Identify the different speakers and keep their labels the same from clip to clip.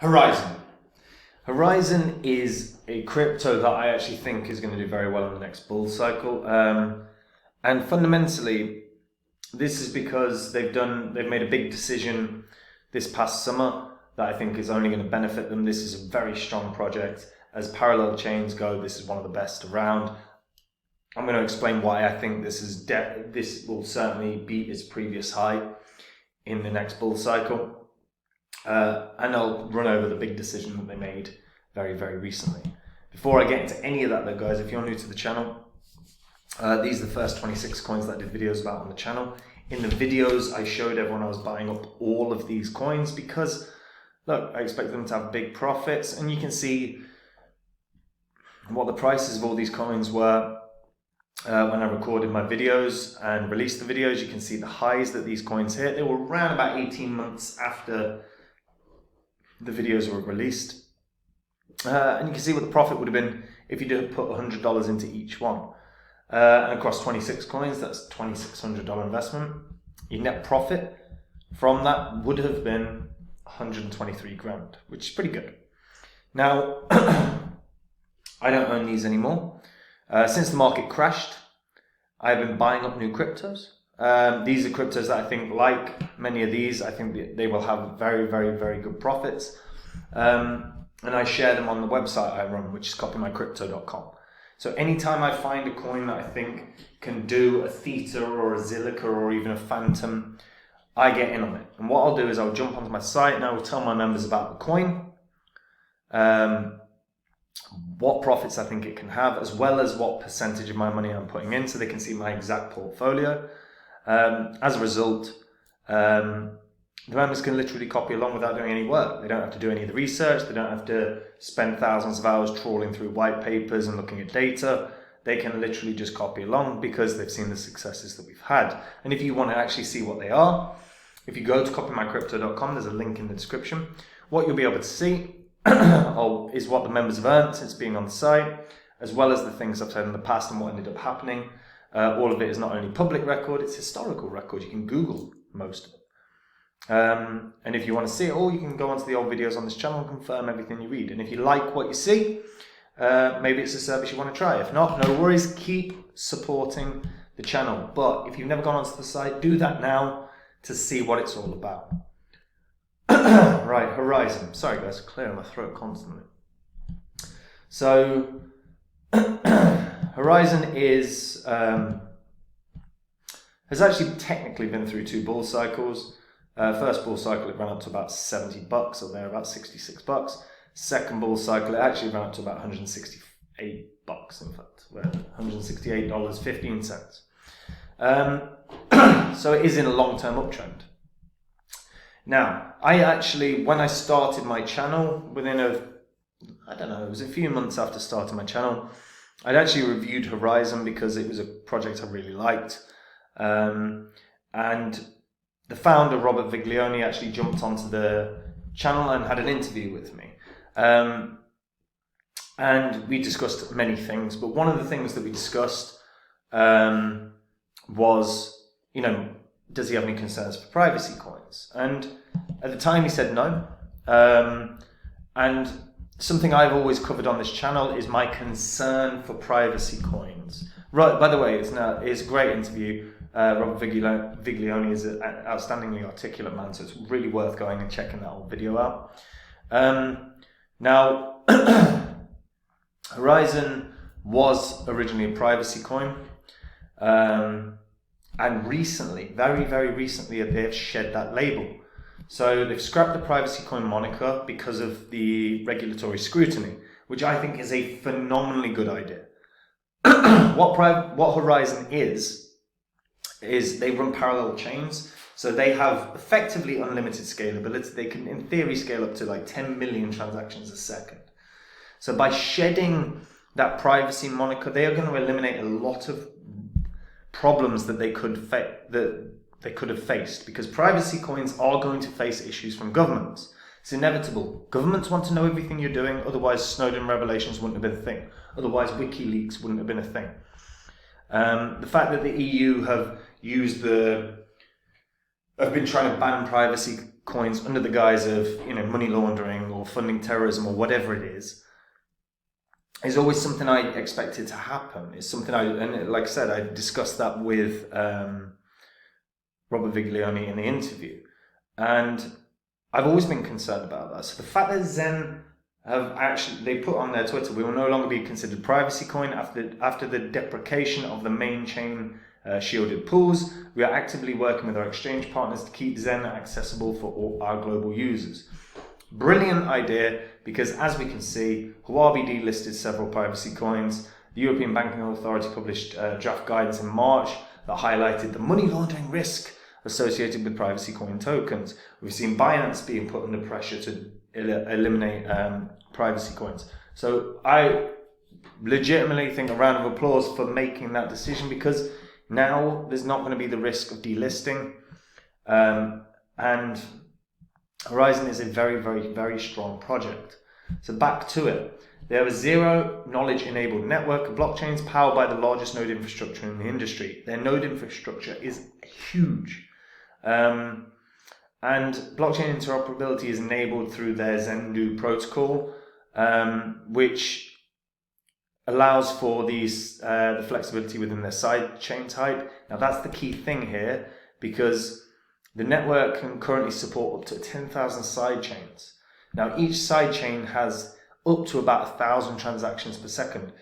Speaker 1: Horizen. Horizen is a crypto that I actually think is going to do very well in the next bull cycle. And fundamentally, this is because they've made a big decision this past summer that I think is only going to benefit them. This is a very strong project. As parallel chains go, this is one of the best around. I'm going to explain why I think this will certainly beat its previous high in the next bull cycle. And I'll run over the big decision that they made very, very recently. Before I get into any of that though, guys, if you're new to the channel, these are the first 26 coins that I did videos about on the channel. In the videos, I showed everyone I was buying up all of these coins because, look, I expect them to have big profits, and you can see what the prices of all these coins were when I recorded my videos and released the videos. You can see the highs that these coins hit. They were around about 18 months after the videos were released. And you can see what the profit would have been if you did put $100 into each one. And across 26 coins, that's $2,600 investment. Your net profit from that would have been 123 grand, which is pretty good. Now, I don't own these anymore. Since the market crashed, I've been buying up new cryptos. These are cryptos that I think, like many of these, I think they will have very, very, very good profits. And I share them on the website I run, which is copymycrypto.com. So anytime I find a coin that I think can do a theta or a zilliqa or even a phantom, I get in on it. And what I'll do is I'll jump onto my site and I will tell my members about the coin, what profits I think it can have, as well as what percentage of my money I'm putting in, so they can see my exact portfolio. As a result, the members can literally copy along without doing any work. They don't have to do any of the research. They don't have to spend thousands of hours trawling through white papers and looking at data. They can literally just copy along because they've seen the successes that we've had. And if you want to actually see what they are, if you go to copymycrypto.com, there's a link in the description. What you'll be able to see is what the members have earned since being on the site, as well as the things I've said in the past and what ended up happening. All of it is not only public record, it's historical record. You can Google most of it. And if you want to see it all, you can go onto the old videos on this channel and confirm everything you read. And if you like what you see, maybe it's a service you want to try. If not, no worries, keep supporting the channel. But if you've never gone onto the site, do that now to see what it's all about. Right, Horizen. Sorry guys, clearing my throat constantly. So, Horizen has actually technically been through two bull cycles. First bull cycle, it ran up to about $70 or there, about $66. Second bull cycle, it actually ran up to about $168, in fact, $168.15. So it is in a long-term uptrend. Now, when I started my channel, it was a few months after starting my channel, I'd actually reviewed Horizen because it was a project I really liked. And the founder, Robert Viglione, actually jumped onto the channel and had an interview with me. And we discussed many things, but one of the things that we discussed was, does he have any concerns for privacy coins? And at the time he said no. And something I've always covered on this channel is my concern for privacy coins. Right, by the way, it's a great interview. Robert Viglione is an outstandingly articulate man, so it's really worth going and checking that old video out. Now, Horizen was originally a privacy coin, and recently, very, very recently, they've shed that label. So they've scrapped the privacy coin moniker because of the regulatory scrutiny, which I think is a phenomenally good idea. What Horizen is they run parallel chains, so they have effectively unlimited scalability. They can, in theory, scale up to like 10 million transactions a second. So by shedding that privacy moniker, they are going to eliminate a lot of problems that they could have faced, because privacy coins are going to face issues from governments. It's inevitable. Governments want to know everything you're doing, otherwise Snowden revelations wouldn't have been a thing. Otherwise WikiLeaks wouldn't have been a thing. The fact that the EU have been trying to ban privacy coins under the guise of money laundering or funding terrorism or whatever it is always something I expected to happen. It's something and like I said, I discussed that with Robert Viglione in the interview, and I've always been concerned about that. So the fact that ZEN they put on their Twitter, we will no longer be considered privacy coin after the deprecation of the main chain shielded pools. We are actively working with our exchange partners to keep ZEN accessible for all our global users. Brilliant idea, because as we can see, Huobi delisted several privacy coins. The European Banking Authority published draft guidance in March that highlighted the money laundering risk associated with privacy coin tokens. We've seen Binance being put under pressure to eliminate privacy coins. So I legitimately think a round of applause for making that decision, because now there's not going to be the risk of delisting. And Horizen is a very, very, very strong project. So back to it. They have a zero knowledge enabled network of blockchains powered by the largest node infrastructure in the industry. Their node infrastructure is huge. And blockchain interoperability is enabled through their ZEN protocol, which allows for the flexibility within their sidechain type. Now that's the key thing here, because the network can currently support up to 10,000 sidechains. Now each sidechain has up to about 1,000 transactions per second.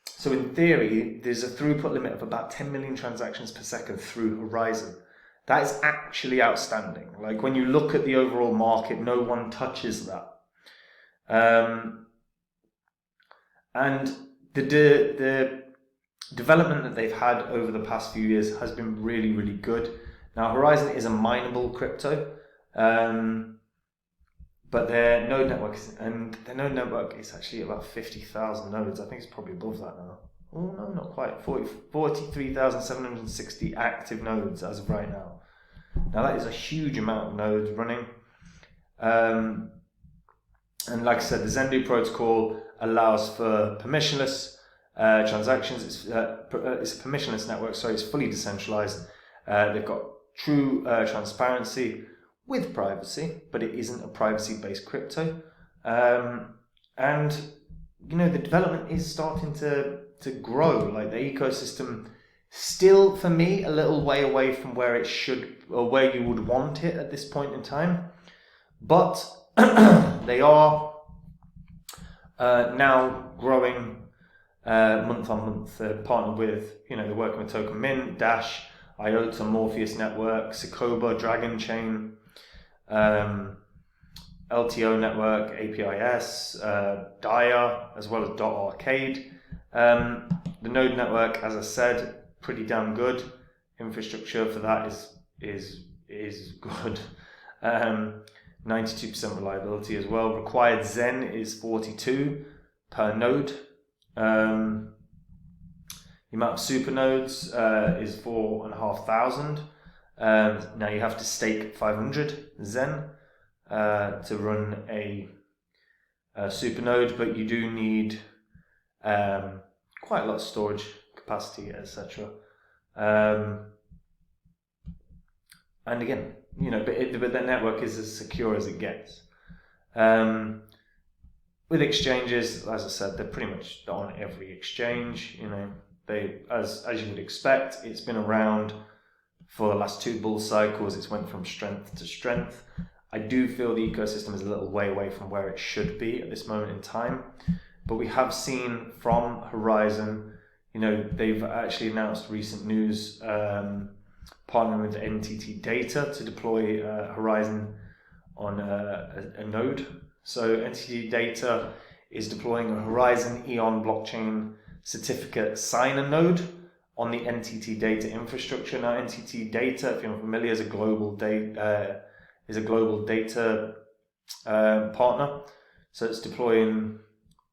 Speaker 1: So in theory, there's a throughput limit of about 10 million transactions per second through Horizen. That is actually outstanding. Like when you look at the overall market, no one touches that. And the development that they've had over the past few years has been really, really good. Now, Horizen is a mineable crypto, but their node network is actually about 50,000 nodes. I think it's probably above that now. Oh, no, not quite. 43,760 active nodes as of right now. Now, that is a huge amount of nodes running. And like I said, the ZEN protocol allows for permissionless transactions. It's a permissionless network, so it's fully decentralized. They've got true transparency with privacy, but it isn't a privacy-based crypto. And the development is starting to grow. Like the ecosystem, still for me a little way away from where it should, or where you would want it at this point in time, but they are now growing month on month. They're partnered with, they're working with Token Mint, Dash, IOTA, Morpheus Network, Sokoba, Dragon Chain, LTO Network, APIS, Dia, as well as Arcade. The node network, as I said, pretty damn good. Infrastructure for that is good. 92% reliability as well. Required ZEN is 42 per node. The amount of super nodes is 4,500. Now you have to stake 500 ZEN to run a super node, but you do need quite a lot of storage capacity, etc. And again, but their network is as secure as it gets. With exchanges, as I said, they're pretty much on every exchange. They, as you would expect, it's been around for the last 2 bull cycles. It's went from strength to strength. I do feel the ecosystem is a little way away from where it should be at this moment in time. But we have seen from Horizen, they've actually announced recent news partnering with NTT Data to deploy Horizen on a node. So NTT Data is deploying a Horizen EON blockchain certificate signer node on the NTT Data infrastructure. Now, NTT Data, if you're unfamiliar, is a global data partner. So it's deploying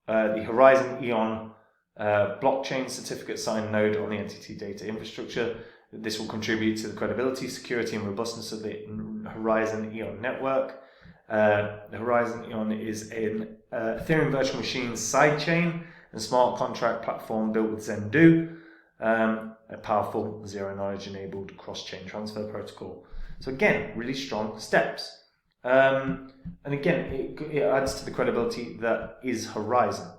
Speaker 1: the Horizen EON blockchain certificate sign node on the NTT Data infrastructure. This will contribute to the credibility, security, and robustness of the Horizen EON network. The Horizen EON is an Ethereum virtual machine sidechain and smart contract platform built with ZEN, a powerful zero knowledge enabled cross-chain transfer protocol. So again, really strong steps. And again, it adds to the credibility that is Horizen.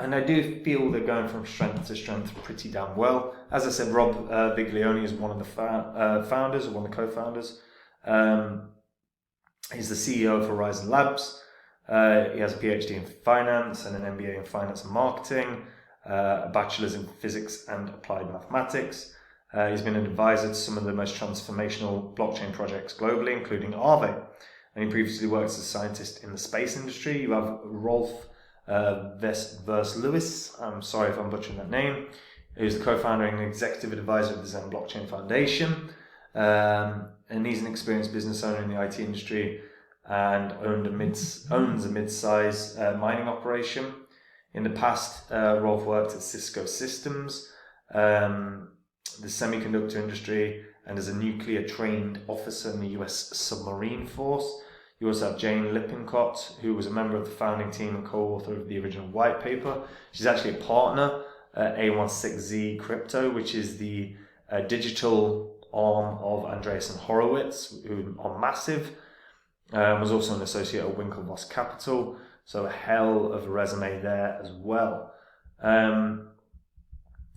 Speaker 1: And I do feel they're going from strength to strength pretty damn well. As I said, Rob Biglione is one of the founders, or one of the co-founders. He's the CEO of Horizen Labs. He has a PhD in finance and an MBA in finance and marketing, a bachelor's in physics and applied mathematics. He's been an advisor to some of the most transformational blockchain projects globally, including Aave. And he previously worked as a scientist in the space industry. You have Rolf Vers-Lewis, I'm sorry if I'm butchering that name, who's the co-founder and executive advisor of the ZEN Blockchain Foundation. And he's an experienced business owner in the IT industry and owns a mid-size mining operation. In the past, Rolf worked at Cisco Systems, the semiconductor industry, and as a nuclear trained officer in the US Submarine Force. You also have Jane Lippincott, who was a member of the founding team and co-author of the original white paper. She's actually a partner at A16Z Crypto, which is the digital arm of Andreessen Horowitz, who are massive. Was also an associate at Winklevoss Capital, so a hell of a resume there as well.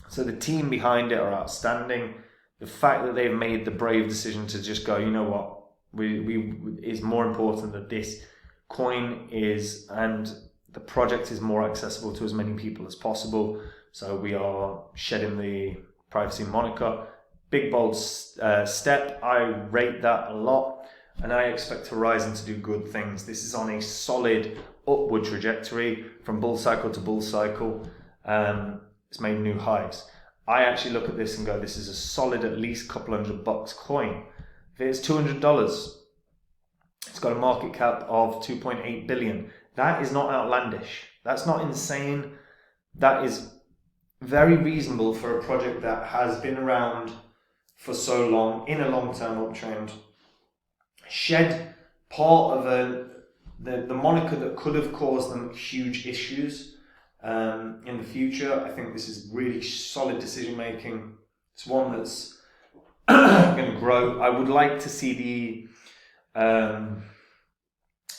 Speaker 1: So the team behind it are outstanding. The fact that they've made the brave decision to just go, you know what, it's more important that this coin is, and the project is more accessible to as many people as possible. So we are shedding the privacy moniker. Big bold step. I rate that a lot, and I expect Horizen to do good things. This is on a solid upward trajectory from bull cycle to bull cycle. It's made new highs. I actually look at this and go, this is a solid at least couple $100 coin. If it's $200, it's got a market cap of 2.8 billion. That is not outlandish. That's not insane. That is very reasonable for a project that has been around for so long, in a long-term uptrend, shed part of the moniker that could have caused them huge issues in the future. I think this is really solid decision making. It's one that's going to grow. I would like to see the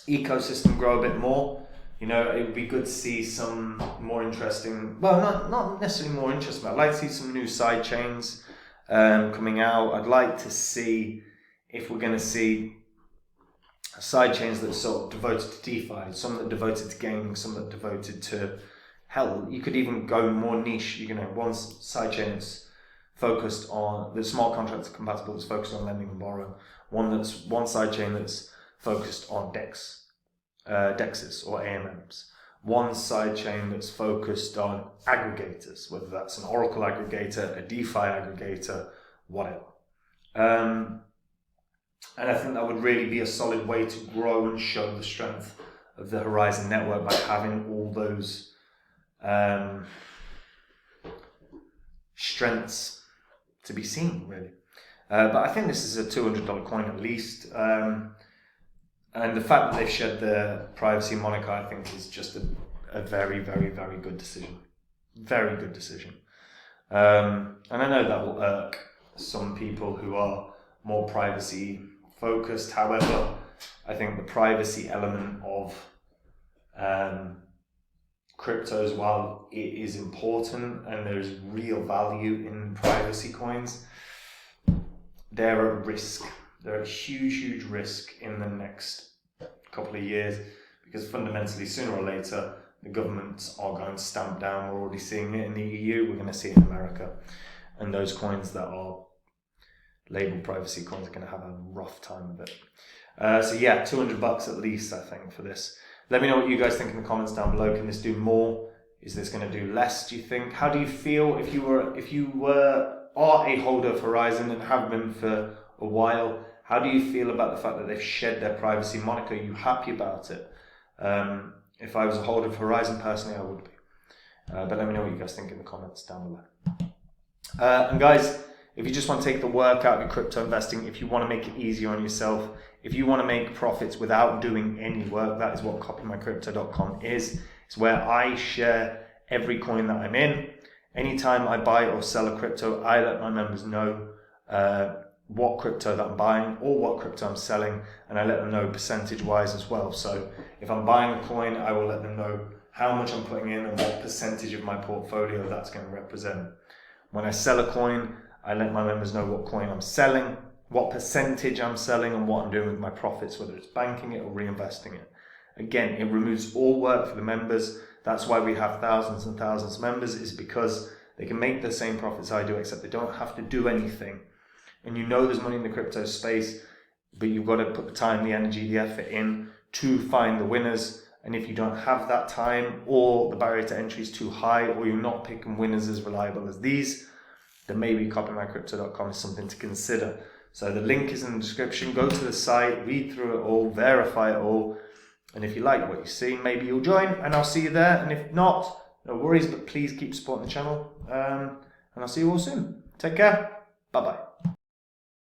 Speaker 1: ecosystem grow a bit more. You know, it would be good to see some more interesting, well, not necessarily more interesting, but I'd like to see some new side chains coming out. I'd like to see if we're going to see side chains that are sort of devoted to DeFi, some that are devoted to gaming, some that are devoted to, hell, you could even go more niche. You can have one side chain that's focused on the smart contracts compatible, that's focused on lending and borrowing. One side chain that's focused on DEXs or AMMs. One side chain that's focused on aggregators, whether that's an Oracle aggregator, a DeFi aggregator, whatever. And I think that would really be a solid way to grow and show the strength of the Horizen network by having all those strengths to be seen, really. But I think this is a $200 coin at least. And the fact that they've shed the privacy moniker, I think, is just a very, very, very good decision. Very good decision. And I know that will irk some people who are more privacy focused. However, I think the privacy element of cryptos, while it is important and there's real value in privacy coins, they're at risk. They're at huge, huge risk in the next couple of years, because fundamentally, sooner or later, the governments are going to stamp down. We're already seeing it in the EU. We're going to see it in America. And those coins that are labeled privacy coins are going to have a rough time of it. So yeah, $200 at least, I think, for this. Let me know what you guys think in the comments down below. Can this do more? Is this going to do less, do you think? How do you feel if you are a holder of Horizen and have been for a while? How do you feel about the fact that they've shed their privacy moniker? Are you happy about it? If I was a holder of Horizen, personally, I would be. But let me know what you guys think in the comments down below. And guys, if you just want to take the work out of your crypto investing, if you want to make it easier on yourself, if you want to make profits without doing any work, that is what copymycrypto.com is. It's where I share every coin that I'm in. Anytime I buy or sell a crypto, I let my members know what crypto that I'm buying or what crypto I'm selling, and I let them know percentage wise as well. So if I'm buying a coin, I will let them know how much I'm putting in and what percentage of my portfolio that's going to represent. When I sell a coin, I let my members know what coin I'm selling, what percentage I'm selling, and what I'm doing with my profits, whether it's banking it or reinvesting it. Again, it removes all work for the members. That's why we have thousands and thousands of members, is because they can make the same profits I do, except they don't have to do anything. And you know there's money in the crypto space, but you've got to put the time, the energy, the effort in to find the winners. And if you don't have that time, or the barrier to entry is too high, or you're not picking winners as reliable as these, then maybe copymycrypto.com is something to consider. So the link is in the description. Go to the site, read through it all, verify it all. And if you like what you see, maybe you'll join, and I'll see you there. And if not, no worries, but please keep supporting the channel. And I'll see you all soon. Take care. Bye-bye.